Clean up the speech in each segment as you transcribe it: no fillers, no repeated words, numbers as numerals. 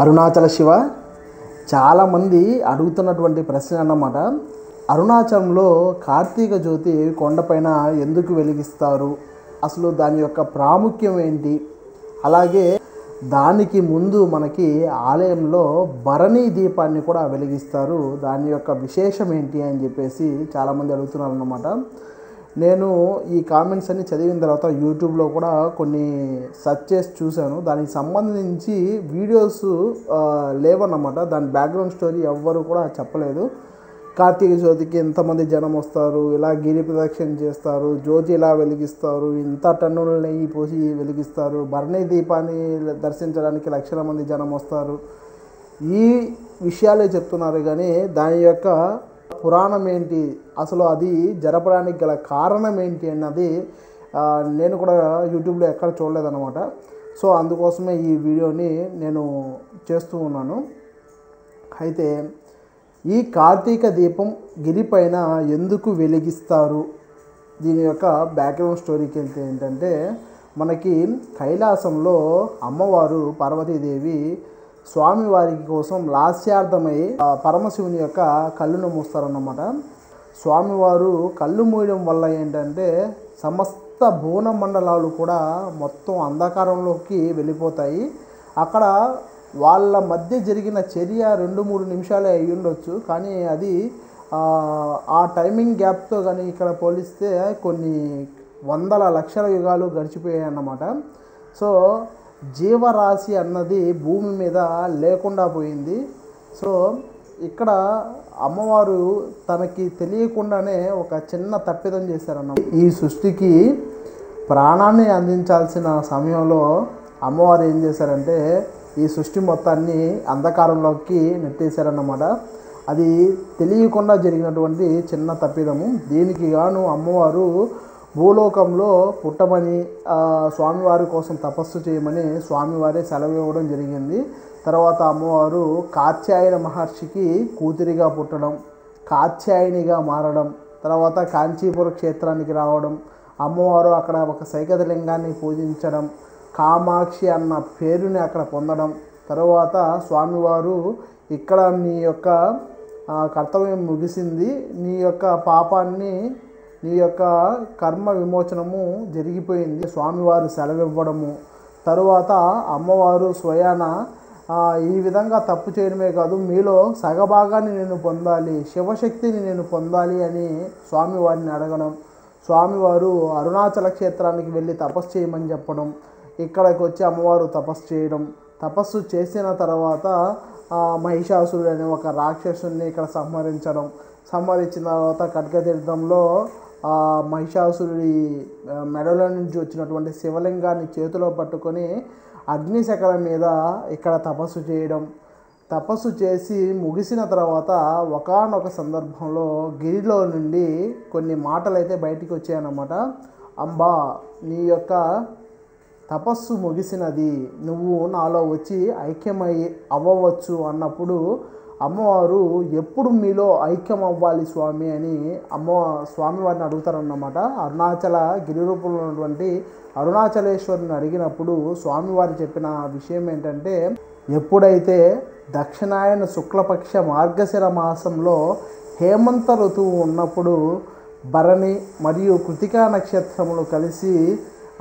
అరుణాచల శివ చాలామంది అడుగుతున్నటువంటి ప్రశ్న అన్నమాట. అరుణాచలంలో కార్తీక జ్యోతి కొండపైన ఎందుకు వెలిగిస్తారు, అసలు దాని యొక్క ప్రాముఖ్యం ఏంటి, అలాగే దానికి ముందు మనకి ఆలయంలో భరణీ దీపాన్ని కూడా వెలిగిస్తారు, దాని యొక్క విశేషం ఏంటి అని చెప్పేసి చాలామంది అడుగుతున్నారు అన్నమాట. నేను ఈ కామెంట్స్ అన్ని చదివిన తర్వాత యూట్యూబ్లో కూడా కొన్ని సెర్చ్ చేసి చూశాను. దానికి సంబంధించి వీడియోస్ లేవన్నమాట. దాని బ్యాక్గ్రౌండ్ స్టోరీ ఎవ్వరు కూడా చెప్పలేదు. కార్తీక జ్యోతికి ఎంతమంది జనం వస్తారు, ఇలా గిరి ప్రదక్షిణ చేస్తారు, జ్యోతి ఇలా వెలిగిస్తారు, ఇంత టన్నుల నెయ్యి పోసి వెలిగిస్తారు, భరణీ దీపాన్ని దర్శించడానికి లక్షల మంది జనం వస్తారు, ఈ విషయాలే చెప్తున్నారు. కానీ దాని యొక్క పురాణం ఏంటి, అసలు అది జరపడానికి గల కారణం ఏంటి అన్నది నేను కూడా యూట్యూబ్లో ఎక్కడ చూడలేదన్నమాట. సో అందుకోసమే ఈ వీడియోని నేను చేస్తూ ఉన్నాను. అయితే ఈ కార్తీక దీపం గిరిపైన ఎందుకు వెలిగిస్తారు, దీని యొక్క బ్యాక్గ్రౌండ్ స్టోరీకి వెళ్తే ఏంటంటే, మనకి కైలాసంలో అమ్మవారు పార్వతీదేవి స్వామివారికి కోసం లాస్యార్థమై పరమశివుని యొక్క కళ్ళును మూస్తారన్నమాట. స్వామివారు కళ్ళు మూయడం వల్ల ఏంటంటే సమస్త భువన మండలాలు కూడా మొత్తం అంధకారంలోకి వెళ్ళిపోతాయి. అక్కడ వాళ్ళ మధ్య జరిగిన చర్య 2-3 నిమిషాలే అయ్యి ఉండొచ్చు, కానీ అది ఆ టైమింగ్ గ్యాప్తో కానీ ఇక్కడ పోలిస్తే కొన్ని వందల లక్షల యుగాలు గడిచిపోయాయి అన్నమాట. సో జీవరాశి అన్నది భూమి మీద లేకుండా పోయింది. సో ఇక్కడ అమ్మవారు తనకి తెలియకుండానే ఒక చిన్న తప్పిదం చేశారన్నమాట. ఈ సృష్టికి ప్రాణాన్ని అందించాల్సిన సమయంలో అమ్మవారు ఏం చేశారంటే ఈ సృష్టి మొత్తాన్ని అంధకారంలోకి నెట్టేశారన్నమాట. అది తెలియకుండా జరిగినటువంటి చిన్న తప్పిదము. దీనికి గాను అమ్మవారు భూలోకంలో పుట్టమని స్వామివారి కోసం తపస్సు చేయమని స్వామివారే సెలవు ఇవ్వడం జరిగింది. తర్వాత అమ్మవారు కాత్యాయన మహర్షికి కూతురిగా పుట్టడం, కాత్యాయనిగా మారడం, తర్వాత కాంచీపుర క్షేత్రానికి రావడం, అమ్మవారు అక్కడ ఒక సైకతలింగాన్ని పూజించడం, కామాక్షి అన్న పేరుని అక్కడ పొందడం, తర్వాత స్వామివారు ఇక్కడ నీ యొక్క కర్తవ్యం ముగిసింది, నీ యొక్క పాపాన్ని, నీ యొక్క కర్మ విమోచనము జరిగిపోయింది, స్వామివారు సెలవివ్వడము, తరువాత అమ్మవారు స్వయాన ఈ విధంగా తప్పు చేయడమే కాదు, మీలో సగభాగాన్ని నేను పొందాలి, శివశక్తిని నేను పొందాలి అని స్వామివారిని అడగడం, స్వామివారు అరుణాచల క్షేత్రానికి వెళ్ళి తపస్సు చేయమని చెప్పడం, ఇక్కడికి వచ్చి అమ్మవారు తపస్సు చేయడం, తపస్సు చేసిన తర్వాత మహిషాసురుడు అనే ఒక రాక్షసుని ఇక్కడ సంహరించిన తర్వాత ఖడ్గతీర్థంలో మహిషాసురుడి మెడలో నుంచి వచ్చినటువంటి శివలింగాన్ని చేతిలో పట్టుకొని అగ్నిశకల మీద ఇక్కడ తపస్సు చేయడం, తపస్సు చేసి ముగిసిన తర్వాత ఒకానొక సందర్భంలో గిరిలో నుండి కొన్ని మాటలు అయితే బయటికి వచ్చాయన్నమాట. అంబా, నీ యొక్క తపస్సు ముగిసినది, నువ్వు నాలో వచ్చి ఐక్యమై అవ్వవచ్చు అన్నప్పుడు అమ్మవారు ఎప్పుడు మీలో ఐక్యం అవ్వాలి స్వామి అని స్వామివారిని అడుగుతారన్నమాట. అరుణాచల గిరి రూపంలో ఉన్నటువంటి అరుణాచలేశ్వరుని అడిగినప్పుడు స్వామివారు చెప్పిన విషయం ఏంటంటే, ఎప్పుడైతే దక్షిణాయన శుక్లపక్ష మార్గశిర మాసంలో హేమంత ఋతువు ఉన్నప్పుడు భరణి మరియు కృతికా నక్షత్రములు కలిసి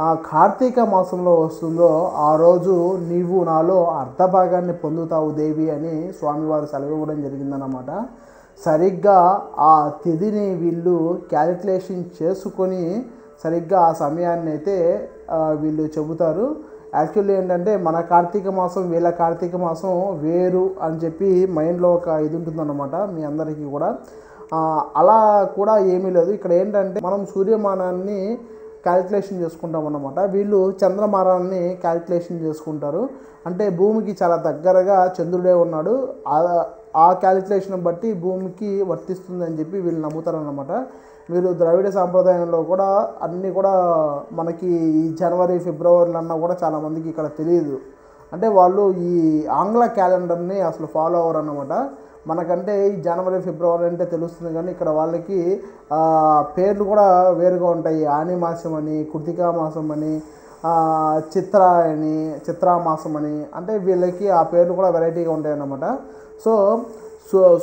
ఆ కార్తీక మాసంలో వస్తుందో ఆ రోజు నీవు నాలో అర్ధభాగాన్ని పొందుతావు దేవి అని స్వామివారు సెలవివ్వడం జరిగిందన్నమాట. సరిగ్గా ఆ తిథిని వీళ్ళు క్యాలిక్యులేషన్ చేసుకొని సరిగ్గా ఆ సమయాన్ని అయితే వీళ్ళు చెబుతారు. యాక్చువల్లీ ఏంటంటే మన కార్తీక మాసం వీళ్ళ కార్తీక మాసం వేరు అని చెప్పి మైండ్లో ఒక ఇది ఉంటుందన్నమాట మీ అందరికీ కూడా. అలా కూడా ఏమీ లేదు. ఇక్కడ ఏంటంటే మనం సూర్యమానాన్ని క్యాలిక్యులేషన్ చేసుకుంటాం అన్నమాట, వీళ్ళు చంద్రమానాన్ని క్యాలిక్యులేషన్ చేసుకుంటారు. అంటే భూమికి చాలా దగ్గరగా చంద్రుడే ఉన్నాడు, ఆ క్యాలిక్యులేషన్ బట్టి భూమికి వర్తిస్తుంది అని చెప్పి వీళ్ళు నమ్ముతారన్నమాట. మీరు ద్రవిడ సాంప్రదాయంలో కూడా అన్నీ కూడా మనకి ఈ జనవరి ఫిబ్రవరిలో అన్నా కూడా చాలామందికి ఇక్కడ తెలియదు. అంటే వాళ్ళు ఈ ఆంగ్ల క్యాలెండర్ని అసలు ఫాలో అవ్వరు అన్నమాట. మనకంటే ఈ జనవరి ఫిబ్రవరి అంటే తెలుస్తుంది, కానీ ఇక్కడ వాళ్ళకి పేర్లు కూడా వేరుగా ఉంటాయి. ఆని మాసం అని, కృతికా మాసం అని, చిత్ర అని, చిత్రామాసం అని, అంటే వీళ్ళకి ఆ పేర్లు కూడా వెరైటీగా ఉంటాయన్నమాట. సో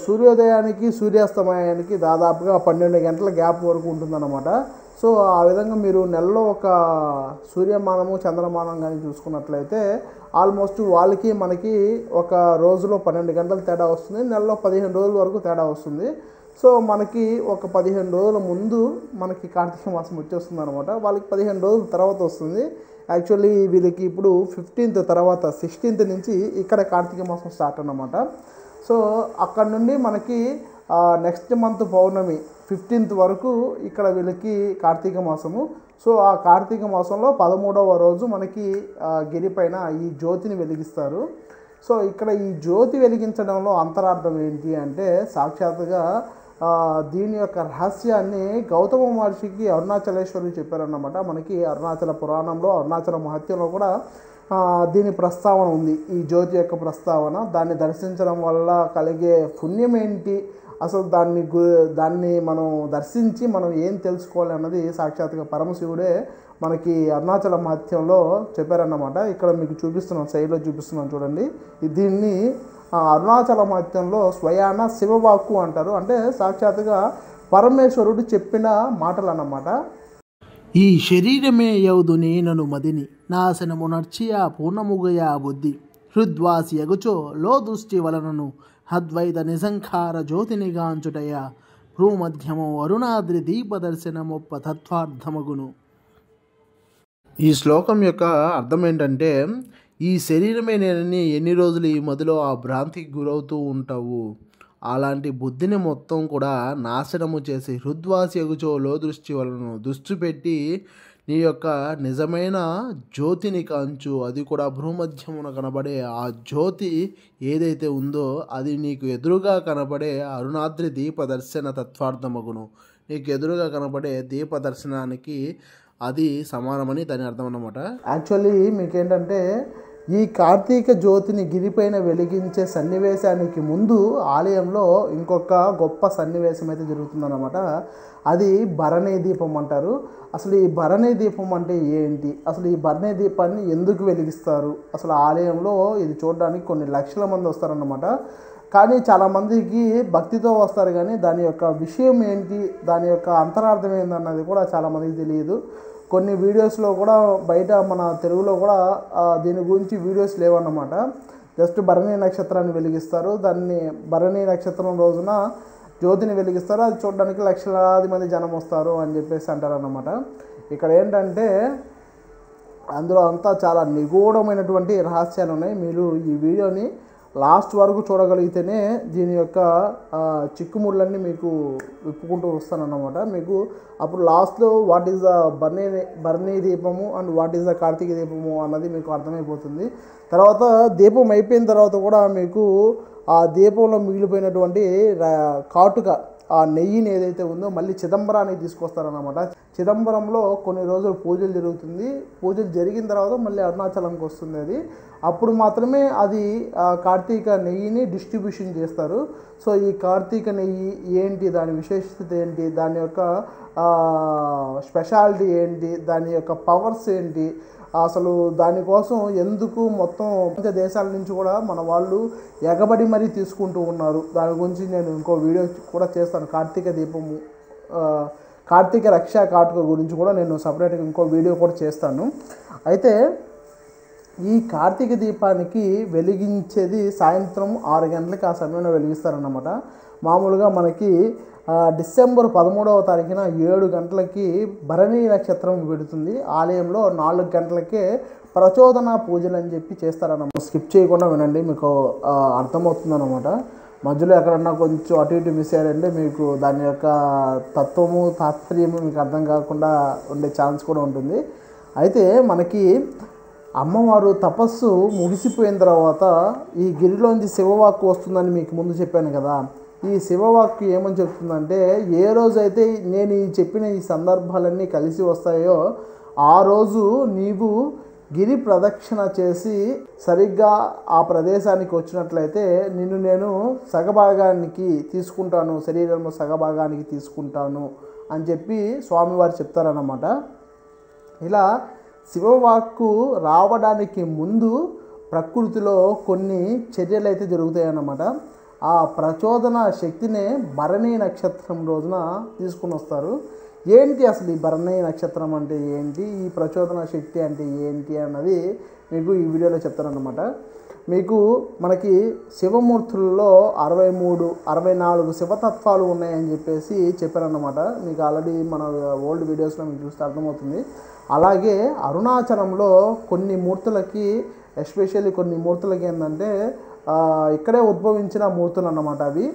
సూర్యోదయానికి సూర్యాస్తమయానికి దాదాపుగా 12 గంటల గ్యాప్ వరకు ఉంటుందన్నమాట. సో ఆ విధంగా మీరు నెలలో ఒక సూర్యమానము చంద్రమానం కానీ చూసుకున్నట్లయితే ఆల్మోస్ట్ వాళ్ళకి మనకి ఒక రోజులో 12 గంటల తేడా వస్తుంది, నెలలో 15 రోజుల వరకు తేడా వస్తుంది. సో మనకి ఒక 15 రోజుల ముందు మనకి కార్తీక మాసం వచ్చేస్తుంది అనమాట. వాళ్ళకి 15 రోజుల తర్వాత వస్తుంది. యాక్చువల్లీ వీళ్ళకి ఇప్పుడు 15th తర్వాత 16th నుంచి ఇక్కడ కార్తీక మాసం స్టార్ట్ అన్నమాట. సో అక్కడ నుండి మనకి నెక్స్ట్ మంత్ పౌర్ణమి 15th వరకు ఇక్కడ వీళ్ళకి కార్తీక మాసము. సో ఆ కార్తీక మాసంలో 13వ రోజు మనకి గిరి పైన ఈ జ్యోతిని వెలిగిస్తారు. సో ఇక్కడ ఈ జ్యోతి వెలిగించడంలో అంతరార్థం ఏంటి అంటే సాక్షాత్తుగా దీని యొక్క రహస్యాన్ని గౌతమ మహర్షికి అరుణాచలేశ్వరుడు చెప్పారన్నమాట. మనకి అరుణాచల పురాణంలో, అరుణాచల మహత్యంలో కూడా దీని ప్రస్తావన ఉంది. ఈ జ్యోతి యొక్క ప్రస్తావన, దాన్ని దర్శించడం వల్ల కలిగే పుణ్యం ఏంటి, అసలు దాన్ని మనం దర్శించి మనం ఏం తెలుసుకోవాలి అన్నది సాక్షాత్తుగా పరమశివుడే మనకి అరుణాచల మహత్యంలో చెప్పారన్నమాట. ఇక్కడ మీకు చూపిస్తున్నాను, సైడ్లో చూపిస్తున్నాను చూడండి. దీన్ని అరుణాచల మహత్యంలో స్వయాన శివవాక్కు అంటారు. అంటే సాక్షాత్తుగా పరమేశ్వరుడు చెప్పిన మాటలు అన్నమాట. ఈ శరీరమే యౌదు నేనను మదిని నాశనమునర్చియా పూర్ణముగయా బుద్ధి హృద్వాసి ఎగుచో లో దృష్టి వలనను హద్వైత నిసంఖార జ్యోతినిగాంచుటయ భ్రూమధ్యమో అరుణాద్రి దీపదర్శనమొప్ప తత్వార్థమగును. ఈ శ్లోకం యొక్క అర్థం ఏంటంటే, ఈ శరీరమే నేనని ఎన్ని రోజులు ఈ మదిలో ఆ భ్రాంతికి గురవుతూ ఉంటావు, అలాంటి బుద్ధిని మొత్తం కూడా నాశనము చేసి హృద్వాసి ఎగుచో లో దృష్టి వలన దృష్టి పెట్టి నీ యొక్క నిజమైన జ్యోతిని కాంచు. అది కూడా భ్రూమధ్యమున కనబడే ఆ జ్యోతి ఏదైతే ఉందో అది నీకు ఎదురుగా కనబడే అరుణాద్రి దీపదర్శన తత్వార్థమగును. నీకు ఎదురుగా కనబడే దీపదర్శనానికి అది సమానమని దాని అర్థం అన్నమాట. యాక్చువల్లీ మీకేంటంటే ఈ కార్తీక జ్యోతిని గిరిపైన వెలిగించే సన్నివేశానికి ముందు ఆలయంలో ఇంకొక గొప్ప సన్నివేశం అయితే జరుగుతుందన్నమాట. అది భరణీ దీపం అంటారు. అసలు ఈ భరణీ దీపం అంటే ఏంటి, అసలు ఈ భరణీ దీపాన్ని ఎందుకు వెలిగిస్తారు, అసలు ఆలయంలో ఇది చూడడానికి కొన్ని లక్షల మంది వస్తారన్నమాట. కానీ చాలామందికి భక్తితో వస్తారు, కానీ దాని యొక్క విషయం ఏంటి, దాని యొక్క అంతరార్థం ఏంటన్నది కూడా చాలామందికి తెలియదు. కొన్ని వీడియోస్లో కూడా బయట మన తెలుగులో కూడా దీని గురించి వీడియోస్ లేవన్నమాట. జస్ట్ భరణీ నక్షత్రాన్ని వెలిగిస్తారు, దాన్ని భరణీ నక్షత్రం రోజున జ్యోతిని వెలిగిస్తారు, అది చూడడానికి లక్షలాది మంది జనం వస్తారు అని చెప్పేసి అంటారన్నమాట. ఇక్కడ ఏంటంటే అందులో అంతా చాలా నిగూఢమైనటువంటి రహస్యాలు ఉన్నాయి. మీరు ఈ వీడియోని లాస్ట్ వరకు చూడగలిగితేనే దీని యొక్క చిక్కుముళ్ళన్నీ మీకు విప్పుకుంటూ వస్తానన్నమాట. మీకు అప్పుడు లాస్ట్లో what is the Bharani Deepam and what is the Karthika Deepam అన్నది మీకు అర్థమైపోతుంది. తర్వాత దీపం అయిపోయిన తర్వాత కూడా మీకు ఆ దీపంలో మిగిలిపోయినటువంటి కాటుక ఆ నెయ్యిని ఏదైతే ఉందో మళ్ళీ చిదంబరానికి తీసుకొస్తారన్నమాట. చిదంబరంలో కొన్ని రోజులు పూజలు జరుగుతుంది, పూజలు జరిగిన తర్వాత మళ్ళీ అరుణాచలంకి వస్తుంది. అది అప్పుడు మాత్రమే అది కార్తీక నెయ్యిని డిస్ట్రిబ్యూషన్ చేస్తారు. సో ఈ కార్తీక నెయ్యి ఏంటి, దాని విశేషత ఏంటి, దాని యొక్క స్పెషాలిటీ ఏంటి, దాని యొక్క పవర్స్ ఏంటి, అసలు దానికోసం ఎందుకు మొత్తం దేశాల నుంచి కూడా మన వాళ్ళు ఎగబడి మరీ తీసుకుంటూ ఉన్నారు, దాని గురించి నేను ఇంకో వీడియో కూడా చేస్తాను. కార్తీక దీపము, కార్తీక రక్షా కాటుక గురించి కూడా నేను సపరేట్గా ఇంకో వీడియో కూడా చేస్తాను. అయితే ఈ కార్తీక దీపానికి వెలిగించేది సాయంత్రం 6 గంటలకి ఆ సమయంలో వెలిగిస్తారన్నమాట. మామూలుగా మనకి డిసెంబర్ 13వ తారీఖున 7 గంటలకి భరణీ నక్షత్రం పెడుతుంది. ఆలయంలో 4 గంటలకే ప్రచోదన పూజలు అని చెప్పి చేస్తారన్నమాట. స్కిప్ చేయకుండా వినండి, మీకు అర్థమవుతుందన్నమాట. మధ్యలో ఎక్కడన్నా కొంచెం అటు ఇటు మిస్ అయ్యారంటే మీకు దాని యొక్క తత్వము తాత్పర్యము మీకు అర్థం కాకుండా ఉండే ఛాన్స్ కూడా ఉంటుంది. అయితే మనకి అమ్మవారు తపస్సు ముగిసిపోయిన తర్వాత ఈ గిరిలోంచి శివవాక్కు వస్తుందని మీకు ముందు చెప్పాను కదా. ఈ శివవాక్కు ఏమని చెప్తుందంటే, ఏ రోజైతే నేను చెప్పిన ఈ సందర్భాలన్నీ కలిసి వస్తాయో ఆ రోజు నీవు గిరి ప్రదక్షిణ చేసి సరిగ్గా ఆ ప్రదేశానికి వచ్చినట్లయితే నిన్ను నేను సగభాగానికి తీసుకుంటాను, శరీరంలో సగభాగానికి తీసుకుంటాను అని చెప్పి స్వామివారు చెప్తారన్నమాట. ఇలా శివవాక్కు రావడానికి ముందు ప్రకృతిలో కొన్ని చర్యలు అయితే జరుగుతాయి అన్నమాట. ఆ ప్రచోదన శక్తినే భరణి నక్షత్రం రోజున తీసుకుని వస్తారు. ఏంటి అసలు ఈ భరణి నక్షత్రం అంటే ఏంటి, ఈ ప్రచోదన శక్తి అంటే ఏంటి అన్నది మీకు ఈ వీడియోలో చెప్తానన్నమాట. మీకు మనకి శివమూర్తుల్లో 63, 64 శివతత్వాలు ఉన్నాయని చెప్పేసి చెప్పారన్నమాట. మీకు ఆల్రెడీ మన ఓల్డ్ వీడియోస్లో మీకు చూస్తే అర్థమవుతుంది. అలాగే అరుణాచలంలో కొన్ని మూర్తులకి, ఎస్పెషల్లీ కొన్ని మూర్తులకి ఏంటంటే ఇక్కడే ఉద్భవించిన మూర్తులు అన్నమాట అవి.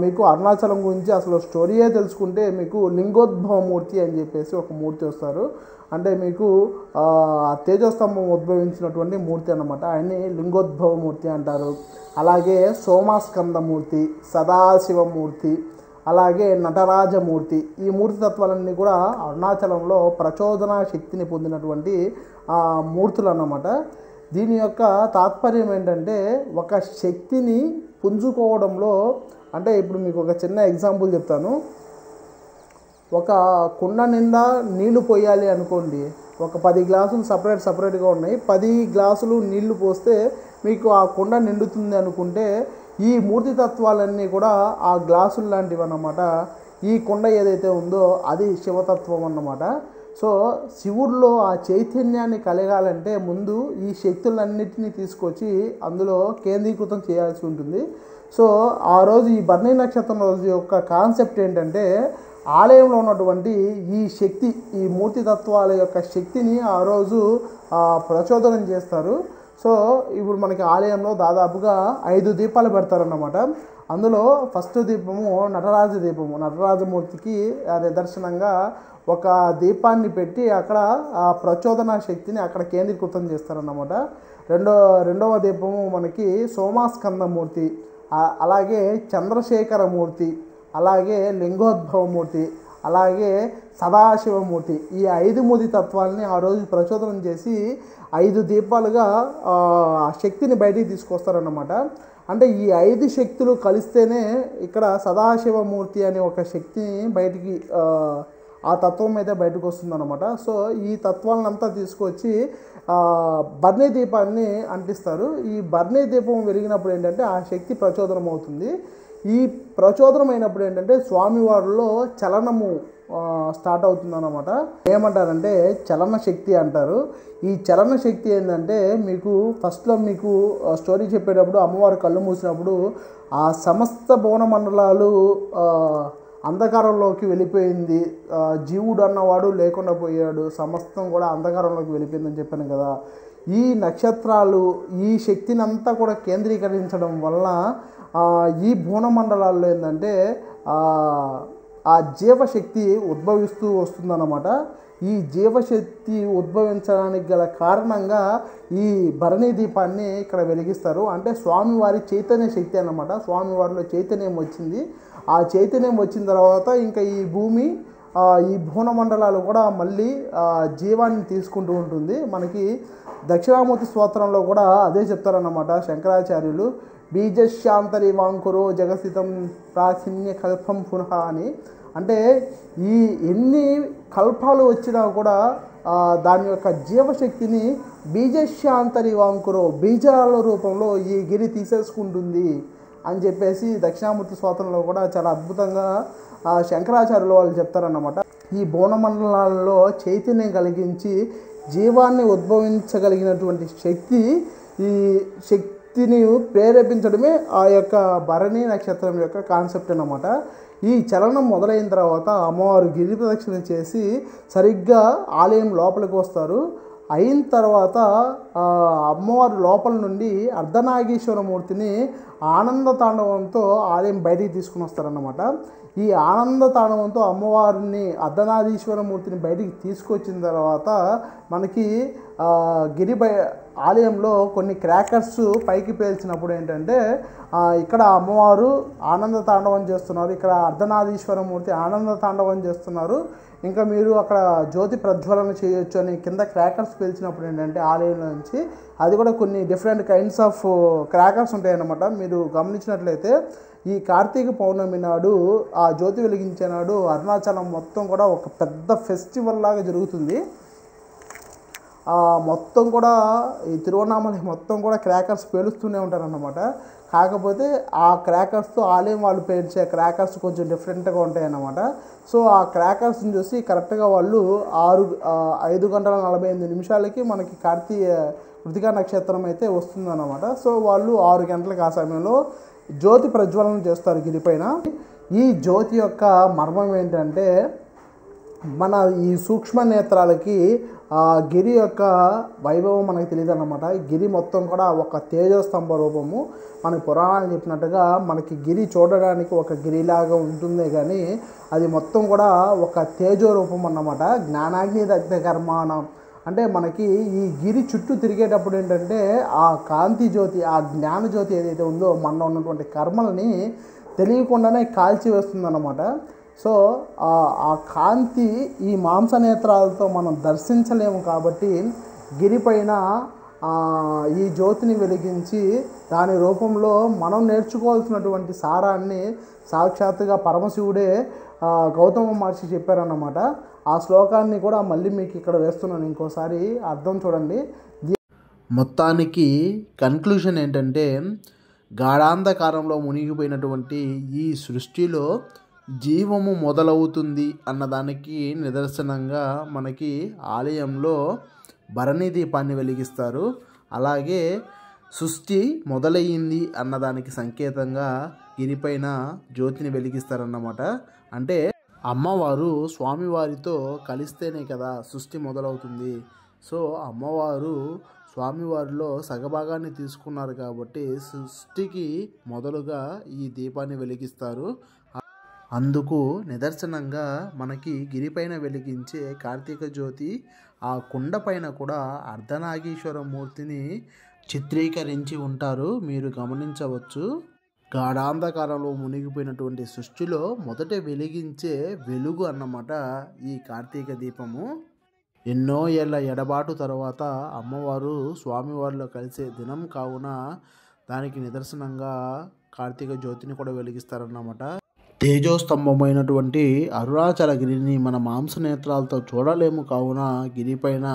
మీకు అరుణాచలం గురించి అసలు స్టోరీయే తెలుసుకుంటే మీకు లింగోద్భవ మూర్తి అని చెప్పేసి ఒక మూర్తి వస్తారు. అంటే మీకు తేజస్తంభం ఉద్భవించినటువంటి మూర్తి అన్నమాట. ఆయన్ని లింగోద్భవ మూర్తి అంటారు. అలాగే సోమాస్కందమూర్తి, సదాశివమూర్తి, అలాగే నటరాజమూర్తి, ఈ మూర్తి తత్వాలన్నీ కూడా అరుణాచలంలో ప్రచోదన శక్తిని పొందినటువంటి మూర్తులు అన్నమాట. దీని యొక్క తాత్పర్యం ఏంటంటే ఒక శక్తిని పుంజుకోవడంలో, అంటే ఇప్పుడు మీకు ఒక చిన్న ఎగ్జాంపుల్ చెప్తాను. ఒక కుండ నిండా నీళ్లు పోయాలి అనుకోండి, ఒక 10 గ్లాసులు సపరేట్గా ఉన్నాయి, 10 గ్లాసులు నీళ్లు పోస్తే మీకు ఆ కుండ నిండుతుంది అనుకుంటే ఈ మూర్తి తత్వాలన్నీ కూడా ఆ గ్లాసులు లాంటివి అన్నమాట. ఈ కుండ ఏదైతే ఉందో అది శివతత్వం అన్నమాట. సో శివుడిలో ఆ చైతన్యాన్ని కలగాలంటే ముందు ఈ శక్తులన్నిటినీ తీసుకొచ్చి అందులో కేంద్రీకృతం చేయాల్సి ఉంటుంది. సో ఆ రోజు ఈ భరణి నక్షత్రం రోజు యొక్క కాన్సెప్ట్ ఏంటంటే ఆలయంలో ఉన్నటువంటి ఈ శక్తి, ఈ మూర్తి తత్వాల యొక్క శక్తిని ఆ రోజు ప్రచోదనం చేస్తారు. సో ఇప్పుడు మనకి ఆలయంలో దాదాపుగా 5 దీపాలు పెడతారన్నమాట. అందులో ఫస్ట్ దీపము నటరాజ దీపము, నటరాజమూర్తికి నిదర్శనంగా ఒక దీపాన్ని పెట్టి అక్కడ ఆ ప్రచోదన శక్తిని అక్కడ కేంద్రీకృతం చేస్తారన్నమాట. రెండవ దీపము మనకి సోమాస్కందమూర్తి, అలాగే చంద్రశేఖరమూర్తి, అలాగే లింగోద్భవమూర్తి, అలాగే సదాశివమూర్తి, ఈ 5 మూర్తి తత్వాలని ఆ రోజు ప్రచోదనం చేసి 5 దీపాలుగా శక్తిని బయటికి తీసుకొస్తారన్నమాట. అంటే ఈ 5 శక్తులు కలిస్తేనే ఇక్కడ సదాశివమూర్తి అనే ఒక శక్తిని బయటికి, ఆ తత్వం అయితే బయటకు వస్తుందన్నమాట. సో ఈ తత్వాలనంతా తీసుకొచ్చి భరణి దీపాన్ని అంటిస్తారు. ఈ భరణి దీపం వెలిగినప్పుడు ఏంటంటే ఆ శక్తి ప్రచోదనం అవుతుంది. ఈ ప్రచోదనం అయినప్పుడు ఏంటంటే స్వామివారిలో చలనము స్టార్ట్ అవుతుందన్నమాట. ఏమంటారంటే చలన శక్తి అంటారు. ఈ చలన శక్తి ఏంటంటే మీకు ఫస్ట్లో మీకు స్టోరీ చెప్పేటప్పుడు అమ్మవారు కళ్ళు మూసినప్పుడు ఆ సమస్త భువన మండలాలు అంధకారంలోకి వెళ్ళిపోయింది, జీవుడు అన్నవాడు లేకుండా పోయాడు, సమస్తం కూడా అంధకారంలోకి వెళ్ళిపోయిందని చెప్పాను కదా. ఈ నక్షత్రాలు ఈ శక్తిని అంతా కూడా కేంద్రీకరించడం వల్ల ఈ భువనమండలాల్లో ఏంటంటే ఆ జీవశక్తి ఉద్భవిస్తూ వస్తుందన్నమాట. ఈ జీవశక్తి ఉద్భవించడానికి గల కారణంగా ఈ భరణి దీపాన్ని ఇక్కడ వెలిగిస్తారు. అంటే స్వామివారి చైతన్య శక్తి అన్నమాట. స్వామివారిలో చైతన్యం వచ్చింది. ఆ చైతన్యం వచ్చిన తర్వాత ఇంకా ఈ భూమి, ఈ భువనమండలాలు కూడా మళ్ళీ జీవాన్ని తీసుకుంటూ ఉంటుంది. మనకి దక్షిణామూర్తి స్తోత్రంలో కూడా అదే చెప్తారన్నమాట శంకరాచార్యులు. బీజశాంతరి వాంకురో జగస్థితం ప్రాచీన్య కల్పం పునః అని. అంటే ఈ ఎన్ని కల్పాలు వచ్చినా కూడా దాని యొక్క జీవశక్తిని బీజశాంతరి వాంకురో, బీజాల రూపంలో ఈ గిరి తీసేసుకుంటుంది అని చెప్పేసి దక్షిణామూర్తి స్తోత్రంలో కూడా చాలా అద్భుతంగా శంకరాచార్యులు వాళ్ళు చెప్తారన్నమాట. ఈ భువనమండలాల్లో చైతన్యం కలిగించి జీవాన్ని ఉద్భవించగలిగినటువంటి శక్తి, ఈ శక్తిని ప్రేరేపించడమే ఆ యొక్క భరణి నక్షత్రం యొక్క కాన్సెప్ట్ అన్నమాట. ఈ చలనం మొదలైన తర్వాత అమ్మవారు గిరి ప్రదక్షిణ చేసి సరిగ్గా ఆలయం లోపలికి వస్తారు. అయిన తర్వాత అమ్మవారి లోపల నుండి అర్ధనాగేశ్వరమూర్తిని ఆనంద తాండవంతో ఆలయం బయటికి తీసుకుని వస్తారన్నమాట. ఈ ఆనంద తాండవంతో అమ్మవారిని అర్ధనాగేశ్వరమూర్తిని బయటికి తీసుకొచ్చిన తర్వాత మనకి ఆలయంలో కొన్ని క్రాకర్స్ పైకి పేల్చినప్పుడు ఏంటంటే ఇక్కడ అమ్మవారు ఆనంద తాండవం చేస్తున్నారు, ఇక్కడ అర్ధనారీశ్వరమూర్తి ఆనంద తాండవం చేస్తున్నారు, ఇంకా మీరు అక్కడ జ్యోతి ప్రజ్వలన చేయొచ్చు అని కింద క్రాకర్స్ పేల్చినప్పుడు ఏంటంటే ఆలయంలో నుంచి అది కూడా కొన్ని డిఫరెంట్ కైండ్స్ ఆఫ్ క్రాకర్స్ ఉంటాయన్నమాట. మీరు గమనించినట్లయితే ఈ కార్తీక పౌర్ణమి నాడు ఆ జ్యోతి వెలిగించే నాడు అరుణాచలం మొత్తం కూడా ఒక పెద్ద ఫెస్టివల్ లాగా జరుగుతుంది. మొత్తం కూడా ఈ తిరువన్నామలై మొత్తం కూడా క్రాకర్స్ పేలుస్తూనే ఉంటారన్నమాట. కాకపోతే ఆ క్రాకర్స్తో ఆలయం వాళ్ళు పేల్చే క్రాకర్స్ కొంచెం డిఫరెంట్గా ఉంటాయి అన్నమాట. సో ఆ క్రాకర్స్ని చూసి కరెక్ట్గా వాళ్ళు 5:48 మనకి కృతికా నక్షత్రం అయితే వస్తుందన్నమాట. సో వాళ్ళు 6 గంటలకు ఆ సమయంలో జ్యోతి ప్రజ్వలన చేస్తారు గిరిపైన. ఈ జ్యోతి యొక్క మర్మం ఏంటంటే, మన ఈ సూక్ష్మ నేత్రాలకి గిరి యొక్క వైభవం మనకి తెలియదు అన్నమాట. గిరి మొత్తం కూడా ఒక తేజస్తంభ రూపము. మన పురాణాలు చెప్పినట్టుగా మనకి గిరి చూడడానికి ఒక గిరిలాగా ఉంటుందే కానీ అది మొత్తం కూడా ఒక తేజో రూపం అన్నమాట. జ్ఞానాగ్ని దగ్ధ కర్మాణం అంటే మనకి ఈ గిరి చుట్టూ తిరిగేటప్పుడు ఏంటంటే ఆ కాంతి జ్యోతి, ఆ జ్ఞాన జ్యోతి ఏదైతే ఉందో మనలో ఉన్నటువంటి కర్మల్ని తెలియకుండానే కాల్చి వేస్తుందన్నమాట. సో ఆ కాంతి ఈ మాంసనేత్రాలతో మనం దర్శించలేము కాబట్టి గిరిపైన ఈ జ్యోతిని వెలిగించి దాని రూపంలో మనం నేర్చుకోవాల్సినటువంటి సారాన్ని సాక్షాత్తుగా పరమశివుడే గౌతమ మహర్షి చెప్పారన్నమాట. ఆ శ్లోకాన్ని కూడా మళ్ళీ మీకు ఇక్కడ వేస్తున్నాను, ఇంకోసారి అర్థం చూడండి. మొత్తానికి కన్క్లూషన్ ఏంటంటే, గాఢాంధకారంలో మునిగిపోయినటువంటి ఈ సృష్టిలో జీవము మొదలవుతుంది అన్నదానికి నిదర్శనంగా మనకి ఆలయంలో భరణి దీపాన్ని వెలిగిస్తారు. అలాగే సృష్టి మొదలయ్యింది అన్నదానికి సంకేతంగా గిరిపైన జ్యోతిని వెలిగిస్తారన్నమాట. అంటే అమ్మవారు స్వామివారితో కలిస్తేనే కదా సృష్టి మొదలవుతుంది. సో అమ్మవారు స్వామివారిలో సగభాగాన్ని తీసుకున్నారు కాబట్టి సృష్టికి మొదలుగా ఈ దీపాన్ని వెలిగిస్తారు. అందుకు నిదర్శనంగా మనకి గిరిపైన వెలిగించే కార్తీక జ్యోతి ఆ కుండ పైన కూడా అర్ధనాగీశ్వర మూర్తిని చిత్రీకరించి ఉంటారు, మీరు గమనించవచ్చు. గాఢాంధకారంలో మునిగిపోయినటువంటి సృష్టిలో మొదట వెలిగించే వెలుగు అన్నమాట ఈ కార్తీక దీపము. ఎన్నో ఏళ్ళ ఎడబాటు తర్వాత అమ్మవారు స్వామివారిలో కలిసే దినం కావున దానికి నిదర్శనంగా కార్తీక జ్యోతిని కూడా వెలిగిస్తారన్నమాట. తేజోస్తంభమైనటువంటి అరుణాచలగిరిని మన మాంసనేత్రాలతో చూడలేము కావున గిరిపైన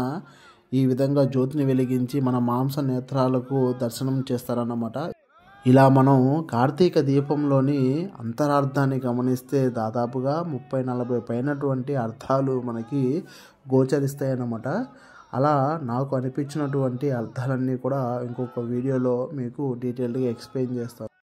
ఈ విధంగా జ్యోతిని వెలిగించి మన మాంసనేత్రాలకు దర్శనం చేస్తారన్నమాట. ఇలా మనం కార్తీక దీపంలోని అంతరార్థాన్ని గమనిస్తే దాదాపుగా 30-40 పైనటువంటి అర్థాలు మనకి గోచరిస్తాయన్నమాట. అలా నాకు అనిపించినటువంటి అర్థాలన్నీ కూడా ఇంకొక వీడియోలో మీకు డీటెయిల్గా ఎక్స్ప్లెయిన్ చేస్తాను.